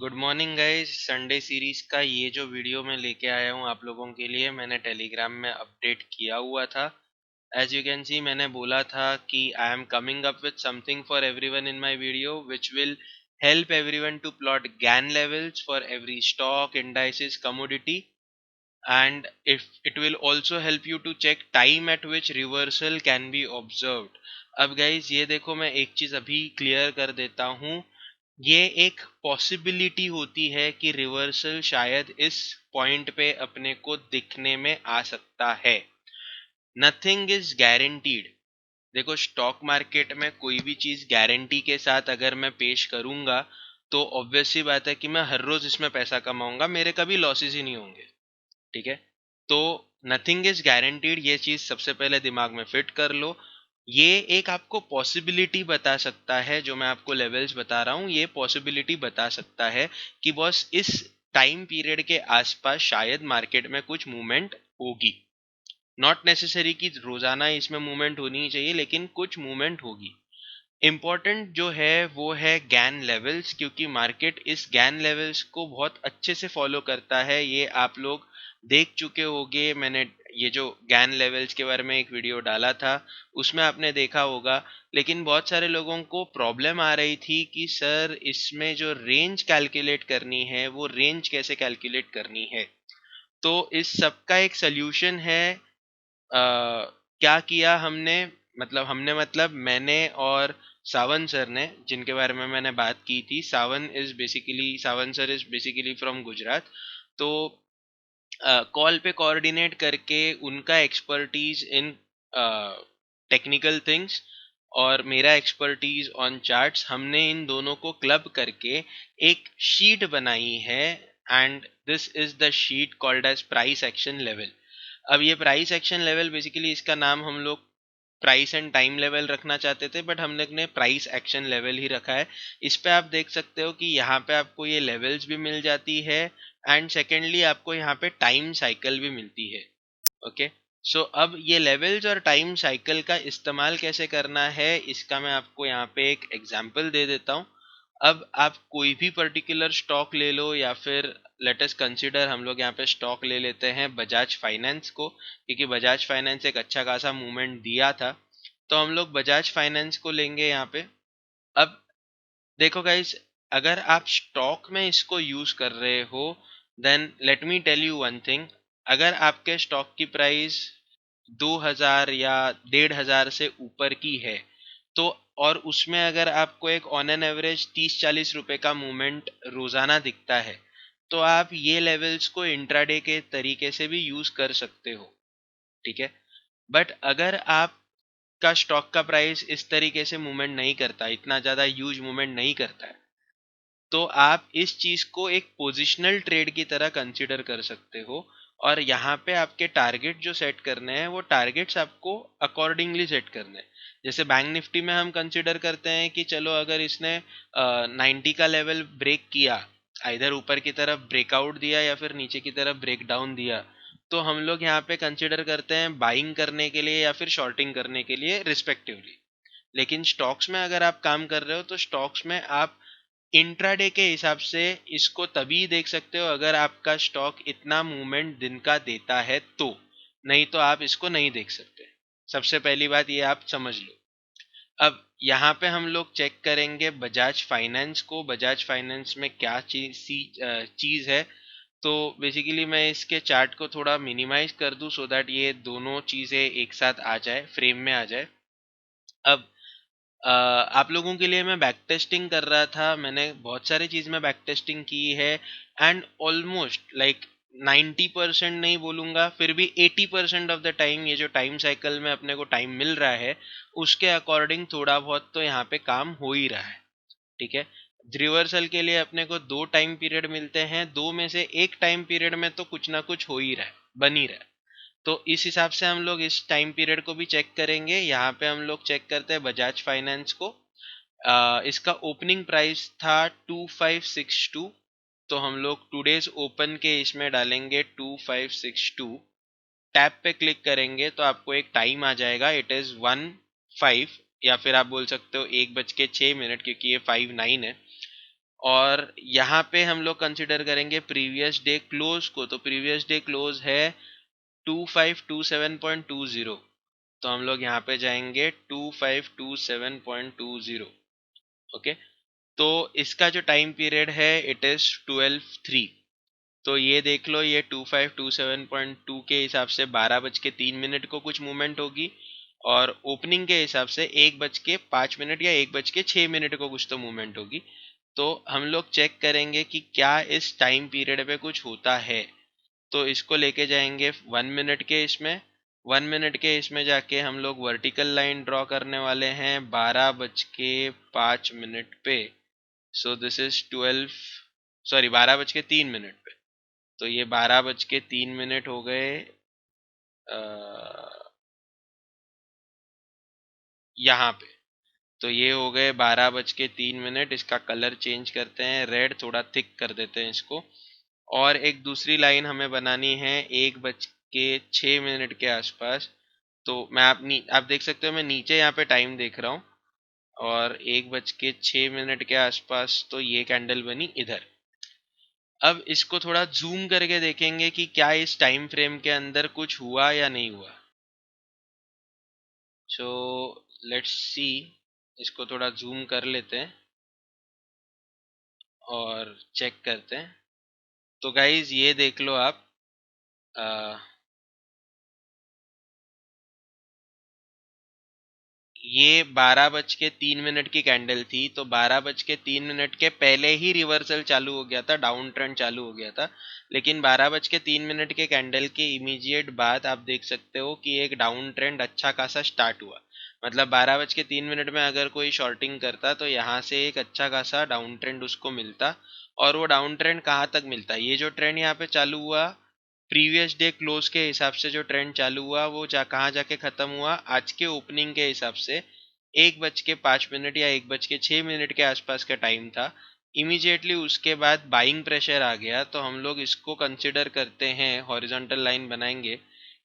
Good morning guys. Sunday series का ये जो वीडियो मैं लेके आया हूँ आप लोगों के लिए, मैंने टेलीग्राम में अपडेट किया हुआ था। एज यू कैन सी, मैंने बोला था कि I am coming up with something for everyone in my video which will help everyone to plot GAN levels for every stock, indices, commodity, and if it will also help you to check time at which reversal can be observed. अब guys ये देखो, मैं एक चीज अभी clear कर देता हूँ। ये एक पॉसिबिलिटी होती है कि रिवर्सल शायद इस पॉइंट पे अपने को दिखने में आ सकता है। Nothing is guaranteed. देखो, स्टॉक मार्केट में कोई भी चीज गारंटी के साथ अगर मैं पेश करूंगा तो ऑब्वियस सी बात है कि मैं हर रोज इसमें पैसा कमाऊंगा, मेरे कभी लॉसेस ही नहीं होंगे। ठीक है। तो नथिंग इज गारंटीड, ये चीज सबसे पहले दिमाग में फिट कर लो। ये एक आपको पॉसिबिलिटी बता सकता है, जो मैं आपको लेवल्स बता रहा हूँ, ये पॉसिबिलिटी बता सकता है कि बॉस इस टाइम पीरियड के आसपास शायद मार्केट में कुछ मूवमेंट होगी। नॉट नेसेसरी कि रोजाना इसमें मूवमेंट होनी ही चाहिए, लेकिन कुछ मूवमेंट होगी। इम्पॉर्टेंट जो है वो है गैन लेवल्स, क्योंकि मार्केट इस गैन लेवल्स को बहुत अच्छे से फॉलो करता है। ये आप लोग देख चुके होंगे, मैंने ये जो गैन लेवल्स के बारे में एक वीडियो डाला था उसमें आपने देखा होगा। लेकिन बहुत सारे लोगों को प्रॉब्लम आ रही थी कि सर इसमें जो रेंज कैलकुलेट करनी है वो रेंज कैसे कैलकुलेट करनी है। तो इस सब का एक सोल्यूशन है। क्या किया हमने, मतलब मैंने और सावन सर ने, जिनके बारे में मैंने बात की थी। Sawan sir is basically from Gujarat. तो कॉल पे कोऑर्डिनेट करके उनका एक्सपर्टीज इन टेक्निकल थिंग्स और मेरा एक्सपर्टीज ऑन चार्ट्स, हमने इन दोनों को क्लब करके एक शीट बनाई है। And this is the sheet called as price action level. अब ये प्राइस एक्शन लेवल, बेसिकली इसका नाम हम लोग प्राइस एंड टाइम लेवल रखना चाहते थे, बट हम लोग ने प्राइस एक्शन लेवल ही रखा है। इस पे आप देख सकते हो कि यहाँ पे आपको ये लेवल्स भी मिल जाती है, एंड सेकेंडली आपको यहाँ पे टाइम साइकिल भी मिलती है। ओके। सो अब ये लेवल्स और टाइम साइकिल का इस्तेमाल कैसे करना है, इसका मैं आपको यहाँ पे एक एग्जांपल दे देता हूँ। अब आप कोई भी पर्टिकुलर स्टॉक ले लो, या फिर लेट अस कंसीडर, हम लोग यहाँ पे स्टॉक ले लेते हैं बजाज फाइनेंस को, क्योंकि बजाज फाइनेंस एक अच्छा खासा मूवमेंट दिया था। तो हम लोग बजाज फाइनेंस को लेंगे यहाँ पे। अब देखो गाइस, अगर आप स्टॉक में इसको यूज कर रहे हो, then let me tell you one thing. अगर आपके स्टॉक की प्राइस 2000 या 1500 से ऊपर की है, तो और उसमें अगर आपको एक ऑन एन एवरेज 30-40 रुपए का मूवमेंट रोजाना दिखता है, तो आप ये लेवल्स को इंट्राडे के तरीके से भी यूज कर सकते हो। ठीक है। बट अगर आप का स्टॉक का प्राइस इस तरीके से मूवमेंट नहीं करता, इतना ज्यादा ह्यूज मूवमेंट नहीं करता है, तो आप इस चीज को एक पोजिशनल ट्रेड की तरह कंसिडर कर सकते हो। और यहाँ पे आपके टारगेट जो सेट करने हैं, वो टारगेट्स आपको अकॉर्डिंगली सेट करने हैं। जैसे बैंक निफ्टी में हम कंसिडर करते हैं कि चलो अगर इसने 90 का लेवल ब्रेक किया, इधर ऊपर की तरफ ब्रेकआउट दिया या फिर नीचे की तरफ ब्रेक डाउन दिया, तो हम लोग यहाँ पे कंसिडर करते हैं बाइंग करने के लिए या फिर शॉर्टिंग करने के लिए रिस्पेक्टिवली। लेकिन स्टॉक्स में अगर आप काम कर रहे हो, तो स्टॉक्स में आप इंट्राडे के हिसाब से इसको तभी देख सकते हो अगर आपका स्टॉक इतना मूवमेंट दिन का देता है तो, नहीं तो आप इसको नहीं देख सकते। सबसे पहली बात ये आप समझ लो। अब यहाँ पे हम लोग चेक करेंगे बजाज फाइनेंस को। बजाज फाइनेंस में क्या चीज है। तो बेसिकली मैं इसके चार्ट को थोड़ा मिनिमाइज कर दूं सो दैट ये दोनों चीजें एक साथ आ जाए, फ्रेम में आ जाए। अब आप लोगों के लिए मैं बैक टेस्टिंग कर रहा था, मैंने बहुत सारी चीज़ में बैक टेस्टिंग की है। एंड ऑलमोस्ट लाइक 90% नहीं बोलूँगा, फिर भी 80% ऑफ द टाइम ये जो टाइम साइकिल में अपने को टाइम मिल रहा है, उसके अकॉर्डिंग थोड़ा बहुत तो यहाँ पे काम हो ही रहा है। ठीक है। रिवर्सल के लिए अपने को दो टाइम पीरियड मिलते हैं, दो में से एक टाइम पीरियड में तो कुछ ना कुछ हो ही रहा है, बन ही रहा है। तो इस हिसाब से हम लोग इस टाइम पीरियड को भी चेक करेंगे। यहाँ पे हम लोग चेक करते हैं बजाज फाइनेंस को। इसका ओपनिंग प्राइस था 2562। तो हम लोग टूडेज ओपन के इसमें डालेंगे 2562। टैब पे क्लिक करेंगे तो आपको एक टाइम आ जाएगा, इट इज 1:05, या फिर आप बोल सकते हो 1:06 क्योंकि ये 59 है। और यहाँ पे हम लोग कंसिडर करेंगे प्रीवियस डे क्लोज को, तो प्रीवियस डे क्लोज है 2527.20। तो हम लोग यहाँ पे जाएंगे 2527.20। ओके, तो इसका जो टाइम पीरियड है इट इज 12:03। तो ये देख लो, ये 2527.2 के हिसाब से 12:03 को कुछ मूवमेंट होगी, और ओपनिंग के हिसाब से 1:05 या 1:06 को कुछ तो मूवमेंट होगी। तो हम लोग चेक करेंगे कि क्या इस टाइम पीरियड पे कुछ होता है। तो इसको लेके जाएंगे 1 मिनट के इसमें, 1 मिनट के इसमें जाके हम लोग वर्टिकल लाइन ड्रॉ करने वाले हैं 12:05 पे। सो दिस इज 12 पे। तो ये 12:03 हो गए यहाँ पे। तो ये हो गए 12:03। इसका कलर चेंज करते हैं, रेड थोड़ा थिक कर देते हैं इसको। और एक दूसरी लाइन हमें बनानी है 1:06 के आसपास। तो मैं आप देख सकते हो, मैं नीचे यहाँ पे टाइम देख रहा हूँ, और 1:06 के आसपास तो ये कैंडल बनी इधर। अब इसको थोड़ा जूम करके देखेंगे कि क्या इस टाइम फ्रेम के अंदर कुछ हुआ या नहीं हुआ। सो लेट्स सी, इसको थोड़ा जूम कर लेते हैं और चेक करते हैं। तो गाइज ये देख लो आप, ये 12:03 की कैंडल थी, तो 12:03 के पहले ही रिवर्सल चालू हो गया था, डाउन ट्रेंड चालू हो गया था। लेकिन 12:03 के कैंडल के इमीडिएट बाद आप देख सकते हो कि एक डाउन ट्रेंड अच्छा खासा स्टार्ट हुआ। मतलब 12:03 में अगर कोई शॉर्टिंग करता तो यहाँ से एक अच्छा खासा डाउन ट्रेंड उसको मिलता। और वो डाउन ट्रेंड कहाँ तक मिलता, ये जो ट्रेंड यहाँ पे चालू हुआ प्रीवियस डे क्लोज के हिसाब से, जो ट्रेंड चालू हुआ वो कहाँ जाके खत्म हुआ, आज के ओपनिंग के हिसाब से 1:05 या 1:06 के आसपास का टाइम था। इमीडिएटली उसके बाद बाइंग प्रेशर आ गया, तो हम लोग इसको कंसिडर करते हैं, हॉरिजॉन्टल लाइन बनाएंगे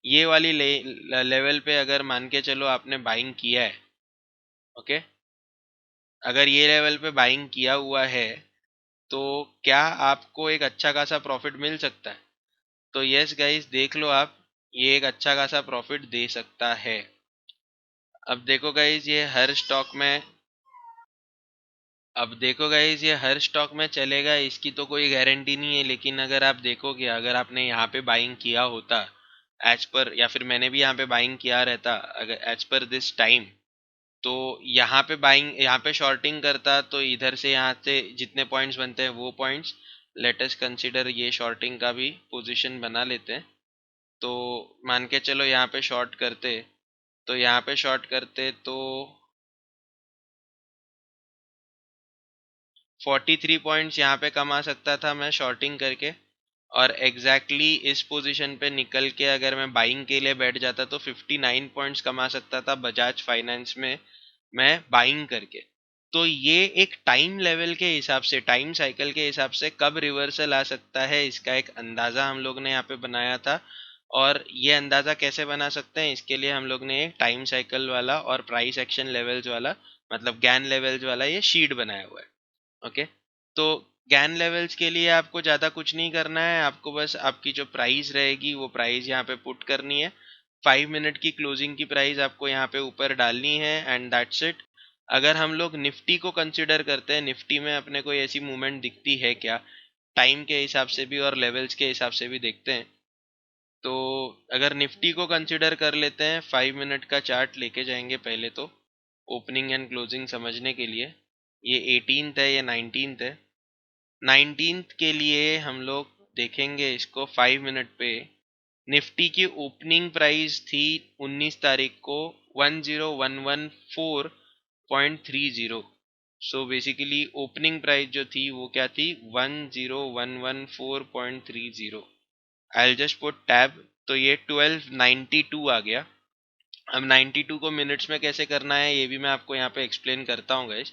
ये वाली लेवल पे। अगर मान के चलो आपने बाइंग किया है, ओके, अगर ये लेवल पे बाइंग किया हुआ है तो क्या आपको एक अच्छा खासा प्रॉफिट मिल सकता है। तो यस गाइस, देख लो आप, ये एक अच्छा खासा प्रॉफिट दे सकता है। अब देखो गाइस, ये हर स्टॉक में चलेगा इसकी तो कोई गारंटी नहीं है। लेकिन अगर आप देखोगे, अगर आपने यहाँ पे बाइंग किया होता एज पर, या फिर मैंने भी यहाँ पे बाइंग किया रहता अगर एज पर दिस टाइम, तो यहाँ पे शॉर्टिंग करता, तो इधर से यहाँ से जितने पॉइंट्स बनते हैं वो पॉइंट्स, लेटेस्ट कंसीडर ये शॉर्टिंग का भी पोजीशन बना लेते हैं। तो मान के चलो यहाँ पे शॉर्ट करते, तो यहाँ पे शॉर्ट करते तो 43 पॉइंट्स यहाँ पे कमा सकता था मैं शॉर्टिंग करके। और एग्जैक्टली इस पोजीशन पे निकल के अगर मैं बाइंग के लिए बैठ जाता तो 59 पॉइंट्स कमा सकता था बजाज फाइनेंस में, मैं बाइंग करके। तो ये एक टाइम लेवल के हिसाब से, टाइम साइकिल के हिसाब से कब रिवर्सल आ सकता है, इसका एक अंदाज़ा हम लोग ने यहाँ पे बनाया था। और ये अंदाज़ा कैसे बना सकते हैं, इसके लिए हम लोग ने एक टाइम साइकिल वाला और प्राइस एक्शन लेवल्स वाला, मतलब गैन लेवल्स वाला ये शीट बनाया हुआ है। ओके, तो गैन लेवल्स के लिए आपको ज़्यादा कुछ नहीं करना है, आपको बस आपकी जो प्राइस रहेगी वो प्राइस यहाँ पे पुट करनी है। 5 मिनट की क्लोजिंग की प्राइस आपको यहाँ पे ऊपर डालनी है, एंड दैट्स इट। अगर हम लोग निफ्टी को कंसिडर करते हैं, निफ्टी में अपने कोई ऐसी मूवमेंट दिखती है क्या, टाइम के हिसाब से भी और लेवल्स के हिसाब से भी देखते हैं। तो अगर निफ्टी को कंसिडर कर लेते हैं, 5 मिनट का चार्ट लेके जाएंगे पहले तो, ओपनिंग एंड क्लोजिंग समझने के लिए। ये 18th है, ये 19th है। 19th के लिए हम लोग देखेंगे इसको 5 मिनट पे। निफ्टी की ओपनिंग प्राइस थी 19 तारीख को 10114.30। सो बेसिकली ओपनिंग प्राइस जो थी वो क्या थी, 10114.30। आई जस्ट पुट टैब, तो ये 1292 आ गया। अब 92 को मिनट्स में कैसे करना है ये भी मैं आपको यहाँ पे एक्सप्लेन करता हूँ गाइस।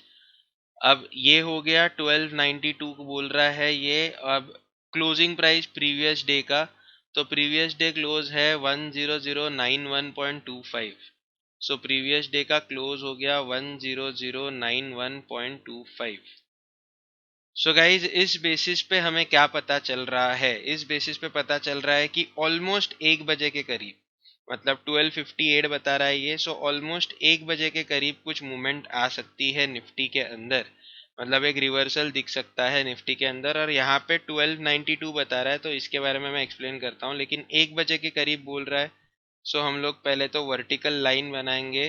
अब ये हो गया 1292 को बोल रहा है ये। अब क्लोजिंग प्राइस प्रीवियस डे का, तो प्रीवियस डे क्लोज है 10091.25। सो प्रीवियस डे का क्लोज हो गया 10091.25। सो गाइज इस बेसिस पे हमें क्या पता चल रहा है, इस बेसिस पे पता चल रहा है कि ऑलमोस्ट 1 बजे के करीब, मतलब 12:58 बता रहा है ये, सो ऑलमोस्ट 1 बजे के करीब कुछ मूवमेंट आ सकती है निफ्टी के अंदर, मतलब एक रिवर्सल दिख सकता है निफ्टी के अंदर। और यहाँ पे 1292 बता रहा है, तो इसके बारे में मैं एक्सप्लेन करता हूँ, लेकिन 1 बजे के करीब बोल रहा है। सो हम लोग पहले तो वर्टिकल लाइन बनाएंगे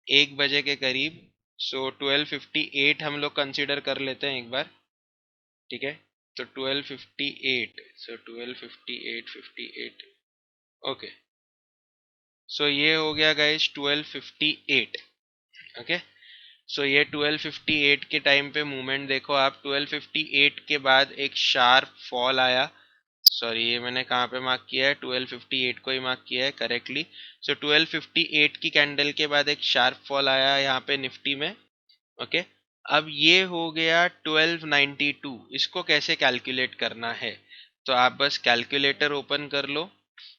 1 बजे के करीब। सो 12:58 हम लोग कंसिडर कर लेते हैं एक बार, ठीक है। तो 12:58, सो 12:58, 58, ओके। सो ये हो गया गाइस 12:58, ओके। सो ये 12:58 के टाइम पे मूवमेंट देखो आप, 12:58 के बाद एक शार्प फॉल आया। सॉरी, ये मैंने कहाँ पे मार्क किया है, 12:58 को ही मार्क किया है करेक्टली। सो 12:58 की कैंडल के बाद एक शार्प फॉल आया यहाँ पे निफ्टी में, ओके। अब ये हो गया 1292। इसको कैसे कैलकुलेट करना है, तो आप बस कैलकुलेटर ओपन कर लो।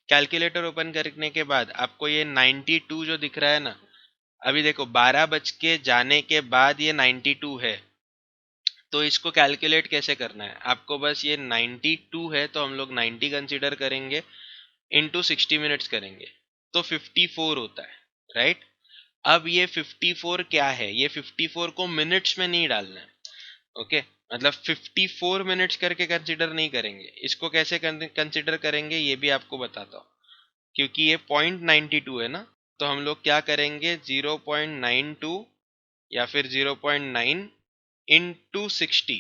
कैलकुलेटर ओपन करने के बाद आपको ये 92 जो दिख रहा है ना, अभी देखो 12 बज के जाने के बाद ये 92 है। तो इसको कैलकुलेट कैसे करना है, आपको बस ये 92 है तो हम लोग 90 कंसीडर करेंगे, इंटू 60 मिनट्स करेंगे, तो 54 होता है, राइट। अब ये 54 क्या है, ये 54 को मिनट्स में नहीं डालना है, ओके। मतलब 54 मिनट्स करके कंसिडर नहीं करेंगे, इसको कैसे कंसिडर करेंगे ये भी आपको बताता हूँ। क्योंकि ये 0.92 है ना, तो हम लोग क्या करेंगे, 0.92 या फिर 0.9 इंटू 60,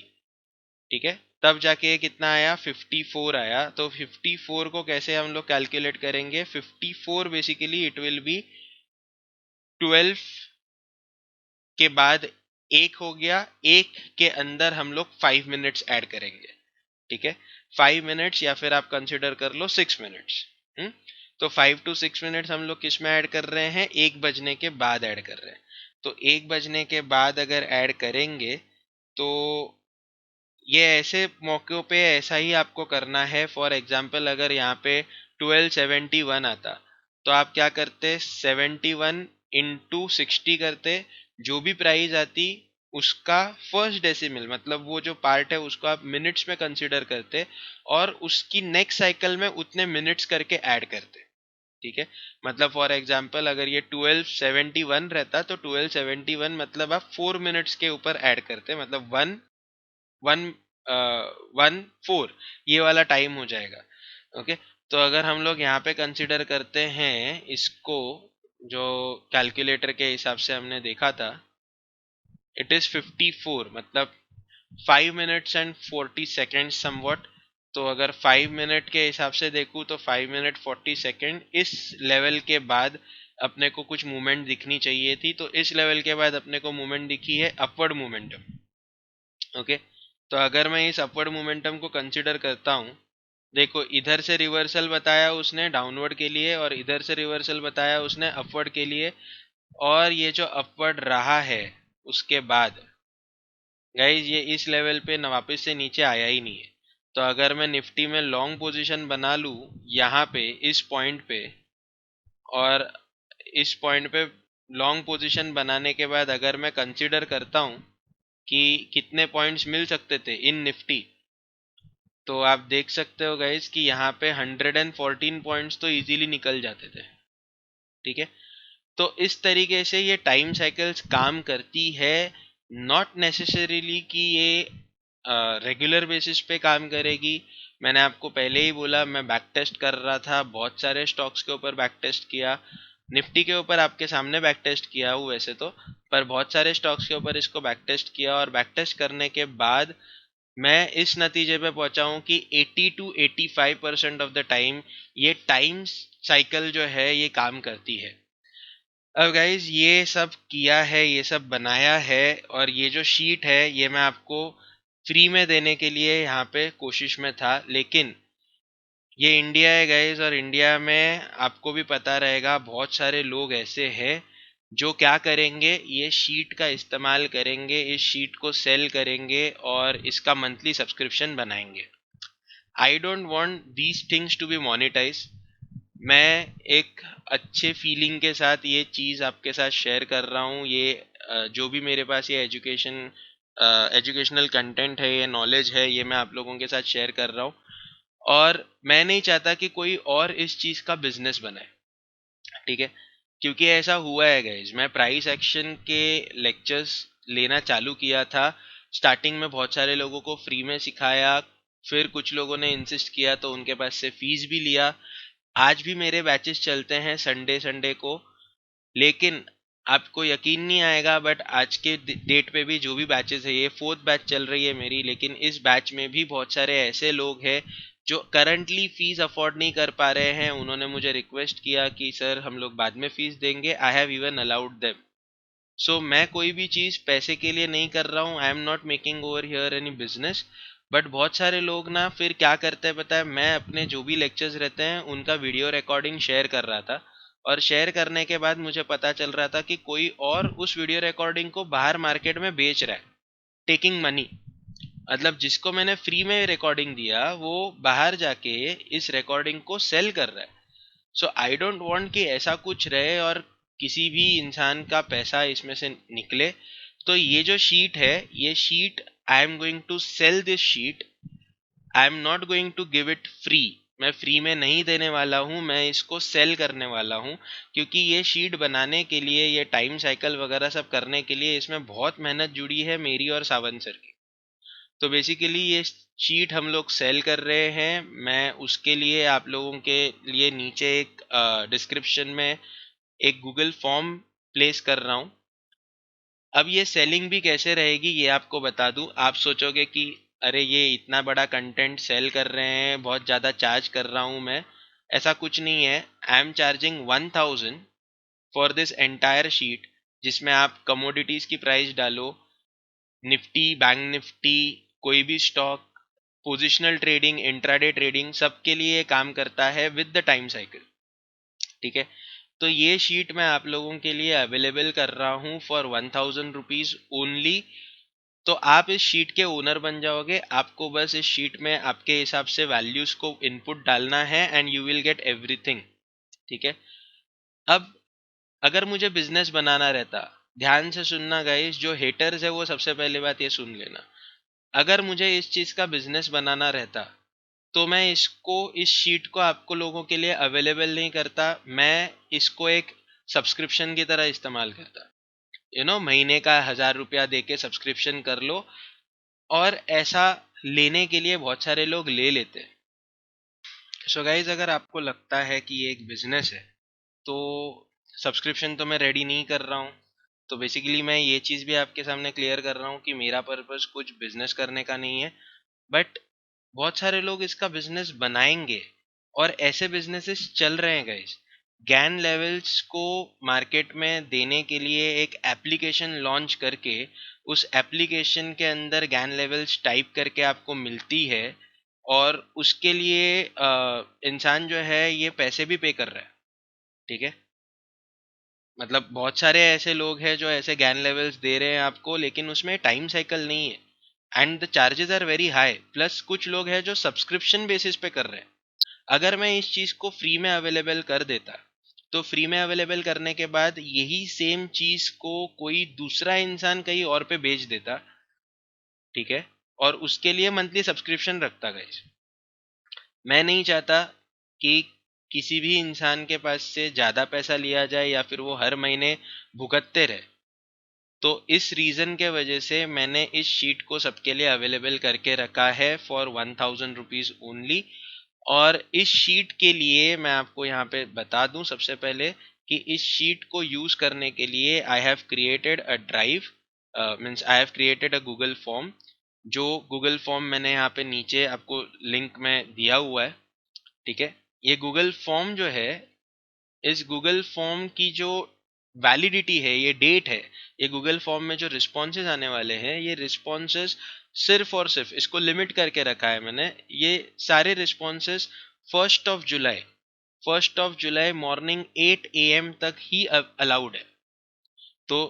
ठीक है। तब जाके ये कितना आया, 54 आया। तो 54 को कैसे हम लोग कैलकुलेट करेंगे, 54 बेसिकली इट विल बी 12 के बाद एक हो गया, एक के अंदर हम लोग 5 मिनट्स ऐड करेंगे, ठीक है। 5 मिनट्स या फिर आप कंसिडर कर लो 6 मिनट्स। तो 5 to 6 मिनट्स हम लोग किस में ऐड कर रहे हैं, 1 बजने के बाद ऐड कर रहे हैं। तो 1 बजने के बाद अगर ऐड करेंगे तो ये ऐसे मौक़ों पे ऐसा ही आपको करना है। फॉर एग्जांपल अगर यहाँ पे 1271 आता, तो आप क्या करते, 71 इंटू 60 करते, जो भी प्राइस आती उसका फर्स्ट डेसिमल, मतलब वो जो पार्ट है उसको आप मिनट्स में कंसीडर करते, और उसकी नेक्स्ट साइकिल में उतने मिनट्स करके ऐड करते, ठीक है। मतलब फॉर एग्जांपल अगर ये 1271 रहता, तो 1271 मतलब आप 4 मिनट्स के ऊपर ऐड करते, मतलब वन वन 1:04 ये वाला टाइम हो जाएगा, ओके। तो अगर हम लोग यहाँ पे कंसिडर करते हैं इसको, जो कैलकुलेटर के हिसाब से हमने देखा था, इट इज 54, मतलब 5 minutes and 40 seconds समवॉट। तो अगर 5 मिनट के हिसाब से देखूँ तो 5 minute 40 सेकेंड, इस लेवल के बाद अपने को कुछ मूवमेंट दिखनी चाहिए थी। तो इस लेवल के बाद अपने को मूवमेंट दिखी है अपवर्ड मोमेंटम, ओके। तो अगर मैं इस अपवर्ड मोमेंटम को कंसिडर करता हूँ, देखो इधर से रिवर्सल बताया उसने डाउनवर्ड के लिए, और इधर से रिवर्सल बताया उसने अपवर्ड के लिए, और ये जो अपवर्ड रहा है उसके बाद गाइज ये इस लेवल पे न वापस से नीचे आया ही नहीं है। तो अगर मैं निफ्टी में लॉन्ग पोजीशन बना लूँ यहाँ पे इस पॉइंट पे, और इस पॉइंट पे लॉन्ग पोजीशन बनाने के बाद अगर मैं कंसिडर करता हूँ कि कितने पॉइंट्स मिल सकते थे इन निफ्टी, तो आप देख सकते हो गाइज कि यहाँ पे 114 पॉइंट्स तो इजीली निकल जाते थे, ठीक है। तो इस तरीके से ये टाइम साइकिल्स काम करती है, नॉट नेसेसरीली कि ये रेगुलर बेसिस पे काम करेगी। मैंने आपको पहले ही बोला, मैं बैक टेस्ट कर रहा था, बहुत सारे स्टॉक्स के ऊपर बैक टेस्ट किया, निफ्टी के ऊपर आपके सामने बैक टेस्ट किया हूँ वैसे तो, पर बहुत सारे स्टॉक्स के ऊपर इसको बैक टेस्ट किया, और बैक टेस्ट करने के बाद मैं इस नतीजे पे पहुंचा हूँ कि 80 to 85% ऑफ द टाइम ये टाइम साइकिल जो है ये काम करती है। अब गाइज ये सब किया है, ये सब बनाया है, और ये जो शीट है ये मैं आपको फ्री में देने के लिए यहाँ पे कोशिश में था, लेकिन ये इंडिया है गाइज, और इंडिया में आपको भी पता रहेगा बहुत सारे लोग ऐसे हैं जो क्या करेंगे, ये शीट का इस्तेमाल करेंगे, इस शीट को सेल करेंगे और इसका मंथली सब्सक्रिप्शन बनाएंगे। I don't want these things to be monetize. मैं एक अच्छे फीलिंग के साथ ये चीज़ आपके साथ शेयर कर रहा हूँ। ये जो भी मेरे पास ये एजुकेशन एजुकेशनल कंटेंट है, ये नॉलेज है, ये मैं आप लोगों के साथ शेयर कर रहा हूँ। और मैं नहीं चाहता कि कोई और इस चीज़ का बिजनेस बनाए, ठीक है। क्योंकि ऐसा हुआ है गाइज, मैं प्राइस एक्शन के लेक्चर्स लेना चालू किया था। स्टार्टिंग में बहुत सारे लोगों को फ्री में सिखाया, फिर कुछ लोगों ने इंसिस्ट किया तो उनके पास से फीस भी लिया। आज भी मेरे बैचेस चलते हैं संडे संडे को। लेकिन आपको यकीन नहीं आएगा, बट आज के डेट पे भी जो भी बैचेस है, ये 4th बैच चल रही है मेरी, लेकिन इस बैच में भी बहुत सारे ऐसे लोग हैं जो करंटली फीस अफोर्ड नहीं कर पा रहे हैं। उन्होंने मुझे रिक्वेस्ट किया कि सर हम लोग बाद में फीस देंगे। I have even allowed them. So मैं कोई भी चीज़ पैसे के लिए नहीं कर रहा हूँ। आई am not making over here any business. But बहुत सारे लोग ना फिर क्या करते हैं पता है, मैं अपने जो भी लेक्चर्स रहते हैं उनका वीडियो रिकॉर्डिंग शेयर कर रहा था, और शेयर करने के बाद मुझे पता चल रहा था कि कोई और उस वीडियो रिकॉर्डिंग को बाहर मार्केट में बेच रहा है, टेकिंग मनी। मतलब जिसको मैंने फ्री में रिकॉर्डिंग दिया वो बाहर जाके इस रिकॉर्डिंग को सेल कर रहा है। सो आई डोंट वांट कि ऐसा कुछ रहे और किसी भी इंसान का पैसा इसमें से निकले। तो ये जो शीट है, ये sheet I am going to sell this sheet. I am not going to give it free. मैं फ्री में नहीं देने वाला हूँ, मैं इसको सेल करने वाला हूँ। क्योंकि ये शीट बनाने के लिए, ये टाइम साइकिल वगैरह सब करने के लिए इसमें बहुत मेहनत जुड़ी है मेरी और सावन सर की। तो बेसिकली ये शीट हम लोग सेल कर रहे हैं। मैं उसके लिए आप लोगों के लिए नीचे एक डिस्क्रिप्शन में एक गूगल फॉर्म प्लेस कर रहा हूँ। अब ये सेलिंग भी कैसे रहेगी ये आपको बता दूं। आप सोचोगे कि अरे ये इतना बड़ा कंटेंट सेल कर रहे हैं, बहुत ज़्यादा चार्ज कर रहा हूँ मैं। ऐसा कुछ नहीं है। I am charging 1000 for this entire sheet, जिसमें आप कमोडिटीज़ की प्राइस डालो, निफ्टी, बैंक निफ्टी, कोई भी stock, positional trading, intraday trading, सबके लिए काम करता है विद द टाइम साइकिल, ठीक है। तो ये शीट मैं आप लोगों के लिए अवेलेबल कर रहा हूँ फॉर 1000 रुपीज़ ओनली। तो आप इस शीट के ओनर बन जाओगे। आपको बस इस शीट में आपके हिसाब से वैल्यूज को इनपुट डालना है and you will get everything, ठीक है। अब अगर मुझे बिजनेस बनाना रहता, ध्यान से सुनना गाइस, जो हेटर्स है वो सबसे पहले बात ये सुन लेना। अगर मुझे इस चीज़ का बिजनेस बनाना रहता तो मैं इसको, इस शीट को आपको लोगों के लिए अवेलेबल नहीं करता। मैं इसको एक सब्सक्रिप्शन की तरह इस्तेमाल करता। महीने का 1000 रुपया दे के सब्सक्रिप्शन कर लो। और ऐसा लेने के लिए बहुत सारे लोग ले लेते हैं। सो गाइज, अगर आपको लगता है कि ये एक बिजनेस है तो सब्सक्रिप्शन तो मैं रेडी नहीं कर रहा हूँ। तो बेसिकली मैं ये चीज़ भी आपके सामने क्लियर कर रहा हूँ कि मेरा पर्पस कुछ बिजनेस करने का नहीं है। बट बहुत सारे लोग इसका बिजनेस बनाएंगे और ऐसे बिजनेसेस चल रहे हैं गाइज। गैन लेवल्स को मार्केट में देने के लिए एक एप्लीकेशन लॉन्च करके, उस एप्लीकेशन के अंदर गैन लेवल्स टाइप करके आपको मिलती है, और उसके लिए इंसान जो है ये पैसे भी पे कर रहा है, ठीक है। मतलब बहुत सारे ऐसे लोग हैं जो ऐसे गैन लेवल्स दे रहे हैं आपको, लेकिन उसमें टाइम साइकिल नहीं है and the charges are very high. Plus कुछ लोग हैं जो सब्सक्रिप्शन बेसिस पे कर रहे हैं। अगर मैं इस चीज़ को फ्री में अवेलेबल कर देता, तो फ्री में अवेलेबल करने के बाद यही सेम चीज़ को कोई दूसरा इंसान कहीं और पे बेच देता, ठीक है, और उसके लिए मंथली सब्सक्रिप्शन रखता गाइस। मैं नहीं चाहता कि किसी भी इंसान के पास से ज़्यादा पैसा लिया जाए या फिर वो हर महीने भुगतते रहे। तो इस रीज़न के वजह से मैंने इस शीट को सबके लिए अवेलेबल करके रखा है फॉर 1000 रुपीज़ ओनली। और इस शीट के लिए मैं आपको यहाँ पे बता दूं सबसे पहले कि इस शीट को यूज़ करने के लिए I have created a drive, means I have created a Google form. जो गूगल फॉर्म मैंने यहाँ पे नीचे आपको लिंक में दिया हुआ है, ठीक है। ये गूगल फॉर्म जो है, इस गूगल फॉर्म की जो वैलिडिटी है, ये डेट है, ये गूगल फॉर्म में जो रिस्पॉन्सेज आने वाले हैं, ये रिस्पॉन्सेज सिर्फ और सिर्फ, इसको लिमिट करके रखा है मैंने, ये सारे responses 1 July, 1 July morning 8 AM तक ही अलाउड है। तो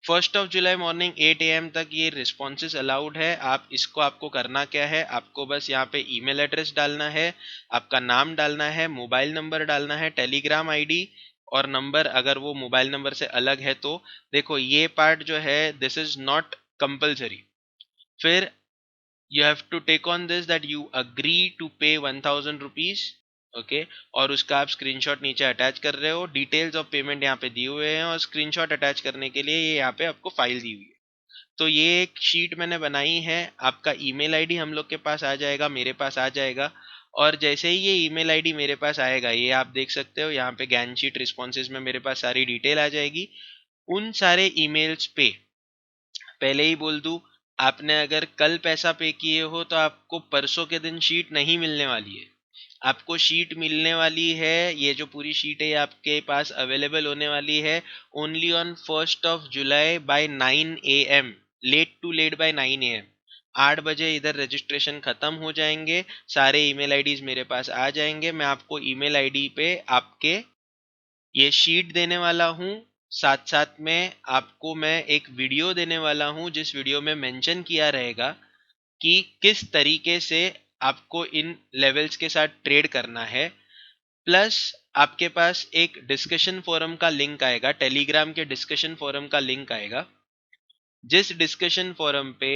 1 जुलाई मॉर्निंग 8 AM तक ये रिस्पॉन्सेज अलाउड है। आप इसको, आपको करना क्या है, आपको बस यहाँ पे ईमेल एड्रेस डालना है, आपका नाम डालना है, मोबाइल नंबर डालना है, टेलीग्राम आईडी और नंबर, अगर वो मोबाइल नंबर से अलग है तो। देखो ये पार्ट जो है, दिस इज नॉट कंपलसरी। फिर you have to take on this that you agree to pay 1000 rupees, okay, और उसका आप स्क्रीनशॉट नीचे अटैच कर रहे हो। डिटेल्स ऑफ पेमेंट यहाँ पे दिए हुए हैं और स्क्रीनशॉट अटैच करने के लिए ये यहाँ पे आपको फाइल दी हुई है। तो ये एक शीट मैंने बनाई है, आपका ईमेल आईडी हम लोग के पास आ जाएगा, मेरे पास आ जाएगा। और जैसे ही ये ईमेल आईडी मेरे पास आएगा, ये आप देख सकते हो यहाँ पे गैन शीट रिस्पॉन्सेज में मेरे पास सारी डिटेल आ जाएगी। उन सारे ईमेल्स पे पहले ही बोल दूं, आपने अगर कल पैसा पे किए हो तो आपको परसों के दिन शीट नहीं मिलने वाली है। आपको शीट मिलने वाली है, ये जो पूरी शीट है ये आपके पास अवेलेबल होने वाली है only on 1 July by 9 AM, late to late by 9 AM। 8 बजे इधर रजिस्ट्रेशन खत्म हो जाएंगे, सारे ईमेल आईडीज मेरे पास आ जाएंगे। मैं आपको ईमेल आईडी पे आपके ये शीट देने वाला हूँ। साथ साथ में आपको मैं एक वीडियो देने वाला हूँ, जिस वीडियो में मेंशन किया रहेगा कि किस तरीके से आपको इन लेवल्स के साथ ट्रेड करना है। प्लस आपके पास एक डिस्कशन फोरम का लिंक आएगा, टेलीग्राम के डिस्कशन फोरम का लिंक आएगा, जिस डिस्कशन फोरम पे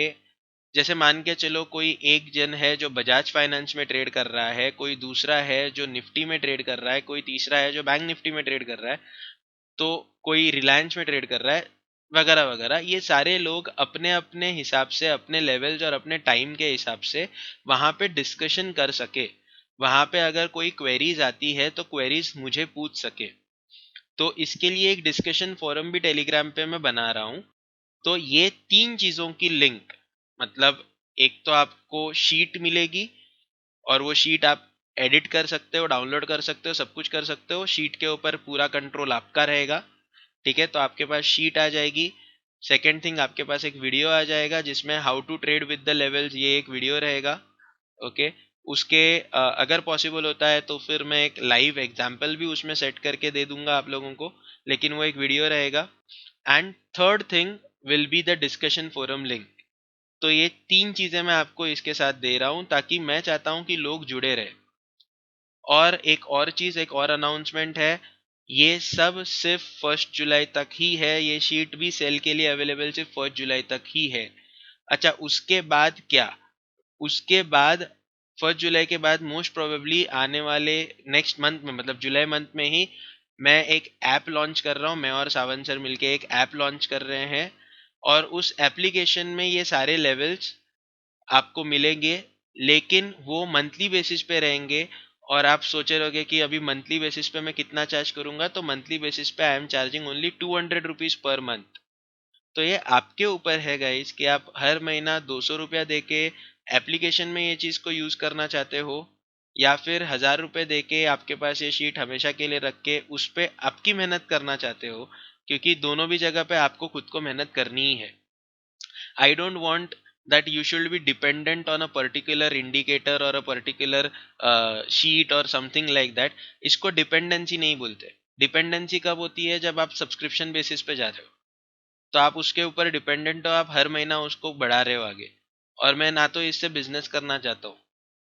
जैसे मान के चलो कोई एक जन है जो बजाज फाइनेंस में ट्रेड कर रहा है, कोई दूसरा है जो निफ्टी में ट्रेड कर रहा है, कोई तीसरा है जो बैंक निफ्टी में ट्रेड कर रहा है, तो कोई रिलायंस में ट्रेड कर रहा है, वगैरह वगैरह। ये सारे लोग अपने अपने हिसाब से, अपने लेवल्स और अपने टाइम के हिसाब से वहाँ पे डिस्कशन कर सके। वहाँ पे अगर कोई क्वेरीज आती है तो क्वेरीज मुझे पूछ सके। तो इसके लिए एक डिस्कशन फोरम भी टेलीग्राम पे मैं बना रहा हूँ। तो ये 3 चीज़ों की लिंक, मतलब एक तो आपको शीट मिलेगी और वो शीट आप एडिट कर सकते हो, डाउनलोड कर सकते हो, सब कुछ कर सकते हो। शीट के ऊपर पूरा कंट्रोल आपका रहेगा, ठीक है। तो आपके पास शीट आ जाएगी। सेकेंड थिंग, आपके पास एक वीडियो आ जाएगा जिसमें how to trade with the levels, ये एक वीडियो रहेगा, ओके। उसके अगर पॉसिबल होता है तो फिर मैं एक लाइव एग्जाम्पल भी उसमें सेट करके दे दूंगा आप लोगों को, लेकिन वो एक वीडियो रहेगा। And third thing will be the discussion forum link. तो ये 3 चीज़ें मैं आपको इसके साथ दे रहा हूँ ताकि मैं चाहता हूँ कि लोग जुड़े रहे। और एक और चीज़, एक और अनाउंसमेंट है, ये सब सिर्फ 1 जुलाई तक ही है। ये शीट भी सेल के लिए अवेलेबल सिर्फ 1 जुलाई तक ही है। अच्छा, उसके बाद क्या? उसके बाद 1 जुलाई के बाद मोस्ट प्रोबेबली आने वाले नेक्स्ट मंथ में, मतलब जुलाई मंथ में ही मैं एक ऐप लॉन्च कर रहा हूँ। मैं और सावन सर मिलके एक ऐप लॉन्च कर रहे हैं और उस एप्लीकेशन में ये सारे लेवल्स आपको मिलेंगे, लेकिन वो मंथली बेसिस पे रहेंगे। और आप सोचे रहोगे कि अभी मंथली बेसिस पे मैं कितना चार्ज करूंगा, तो मंथली बेसिस पे I am charging only 200 rupees per month. तो ये आपके ऊपर है गाइस कि आप हर महीना 200 रुपया दे के एप्लीकेशन में ये चीज़ को यूज़ करना चाहते हो, या फिर 1000 रुपये दे के आपके पास ये शीट हमेशा के लिए रख के उस पर आपकी मेहनत करना चाहते हो, क्योंकि दोनों भी जगह पे आपको खुद को मेहनत करनी ही है। I don't want that you should be dependent on a particular indicator or a particular sheet or something like that. इसको डिपेंडेंसी नहीं बोलते। डिपेंडेंसी कब होती है? जब आप सब्सक्रिप्शन बेसिस पे जा रहे हो, तो आप उसके ऊपर डिपेंडेंट हो, आप हर महीना उसको बढ़ा रहे हो आगे। और मैं ना तो इससे बिजनेस करना चाहता हूँ।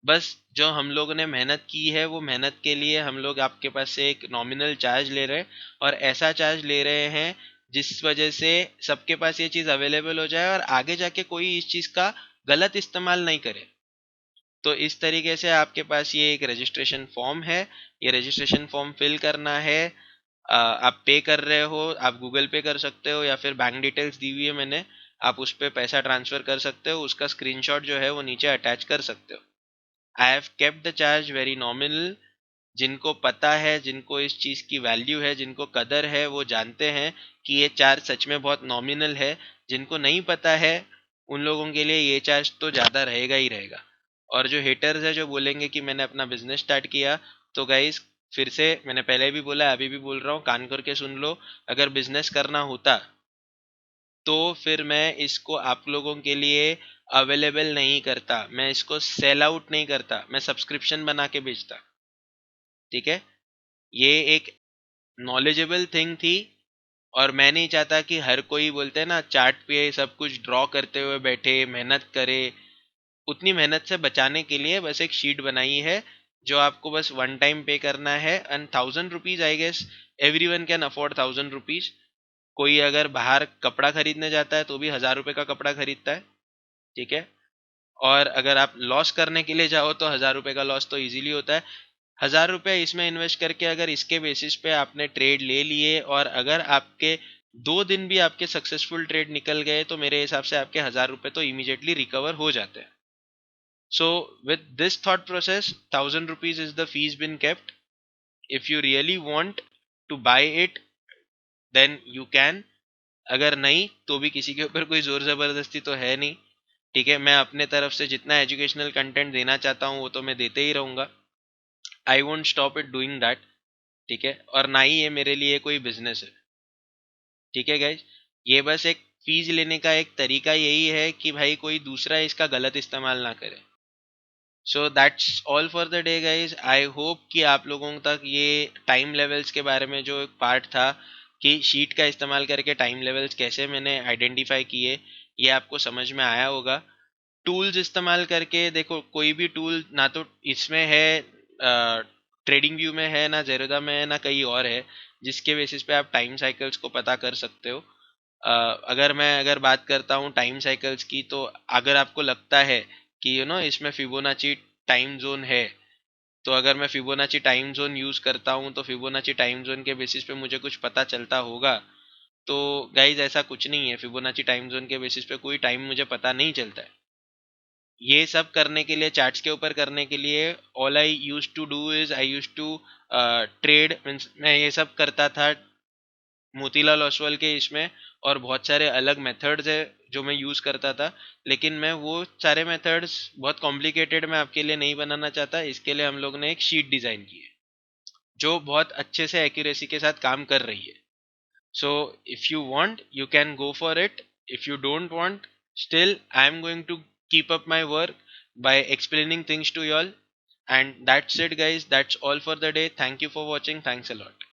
बस जो हम लोगों ने मेहनत की है, वो मेहनत के लिए हम लोग आपके पास से एक नॉमिनल चार्ज ले रहे हैं, और ऐसा चार्ज ले रहे हैं जिस वजह से सबके पास ये चीज़ अवेलेबल हो जाए और आगे जाके कोई इस चीज़ का गलत इस्तेमाल नहीं करे। तो इस तरीके से आपके पास ये एक रजिस्ट्रेशन फॉर्म है। ये रजिस्ट्रेशन फॉर्म फिल करना है। आप पे कर रहे हो, आप गूगल पे कर सकते हो या फिर बैंक डिटेल्स दी हुई है मैंने, आप उस पर पैसा ट्रांसफ़र कर सकते हो। उसका स्क्रीनशॉट जो है वो नीचे अटैच कर सकते हो। I have kept the charge very nominal. जिनको पता है, जिनको इस चीज़ की वैल्यू है, जिनको कदर है, वो जानते हैं कि ये चार्ज सच में बहुत नॉमिनल है। जिनको नहीं पता है उन लोगों के लिए ये चार्ज तो ज़्यादा रहेगा ही रहेगा। और जो हेटर्स है, जो बोलेंगे कि मैंने अपना बिजनेस स्टार्ट किया, तो गाइस फिर से मैंने पहले भी बोला, अभी भी बोल रहा हूँ, कान करके सुन लो। अगर बिजनेस करना होता तो फिर मैं इसको आप लोगों के लिए अवेलेबल नहीं करता, मैं इसको सेल आउट नहीं करता, मैं सब्सक्रिप्शन बना के बेचता। ठीक है, ये एक नॉलेजेबल थिंग थी। और मैं नहीं चाहता कि हर कोई, बोलते हैं ना, चार्ट पे सब कुछ ड्रॉ करते हुए बैठे, मेहनत करे। उतनी मेहनत से बचाने के लिए बस एक शीट बनाई है, जो आपको बस वन टाइम पे करना है। And 1000 rupees, I guess every one can afford 1000 rupees. कोई अगर बाहर कपड़ा खरीदने जाता है तो भी 1000 रुपये का कपड़ा खरीदता है, ठीक है। और अगर आप लॉस करने के लिए जाओ तो 1000 रुपये का लॉस तो इजीली होता है। 1000 रुपये इसमें इन्वेस्ट करके अगर इसके बेसिस पे आपने ट्रेड ले लिए और अगर आपके 2 दिन भी आपके सक्सेसफुल ट्रेड निकल गए तो मेरे हिसाब से आपके 1000 रुपये तो इमीडिएटली रिकवर हो जाते हैं। So with this thought process, 1000 rupees is the fees been kept. If you really want to buy it then you can, अगर नहीं तो भी किसी के ऊपर कोई जोर जबरदस्ती तो है नहीं, ठीक है। मैं अपने तरफ से जितना एजुकेशनल कंटेंट देना चाहता हूँ वो तो मैं देते ही रहूंगा। I won't stop it doing that, ठीक है। और ना ही ये मेरे लिए कोई बिजनेस है, ठीक है गाइज। ये बस एक फीस लेने का एक तरीका यही है कि भाई कोई दूसरा इसका गलत इस्तेमाल ना करे। So that's all for the day guys. I hope कि आप लोगों तक ये टाइम लेवल्स के बारे में जो एक पार्ट था कि शीट का इस्तेमाल करके टाइम लेवल्स कैसे मैंने आइडेंटिफाई किए, ये आपको समझ में आया होगा। टूल्स इस्तेमाल करके देखो, कोई भी टूल ना तो इसमें है, ट्रेडिंग व्यू में है, ना जेरोदा में है, ना कहीं और है जिसके बेसिस पे आप टाइम साइकिल्स को पता कर सकते हो। अगर बात करता हूँ टाइम साइकिल्स की, तो अगर आपको लगता है कि इसमें फिबोनाची टाइम जोन है, तो अगर मैं फिबोनाची टाइम जोन यूज करता हूँ तो फिबोनाची टाइम जोन के बेसिस पे मुझे कुछ पता चलता होगा। तो गाइज ऐसा कुछ नहीं है, फिबोनाची टाइम जोन के बेसिस पे कोई टाइम मुझे पता नहीं चलता है। ये सब करने के लिए, चार्ट्स के ऊपर करने के लिए, all I use to do is I use to trade, means मैं ये सब करता था मोतीलाल ओसवाल के इसमें। और बहुत सारे अलग मेथड्स है जो मैं यूज़ करता था, लेकिन मैं वो सारे मेथड्स बहुत कॉम्प्लिकेटेड मैं आपके लिए नहीं बनाना चाहता। इसके लिए हम लोग ने एक शीट डिज़ाइन की है जो बहुत अच्छे से एक्यूरेसी के साथ काम कर रही है। So if you want you can go for it, if you don't want, still I am going to keep up my work by explaining things to y'all. And that's it guys, that's all for the day. Thank you for watching, thanks a lot.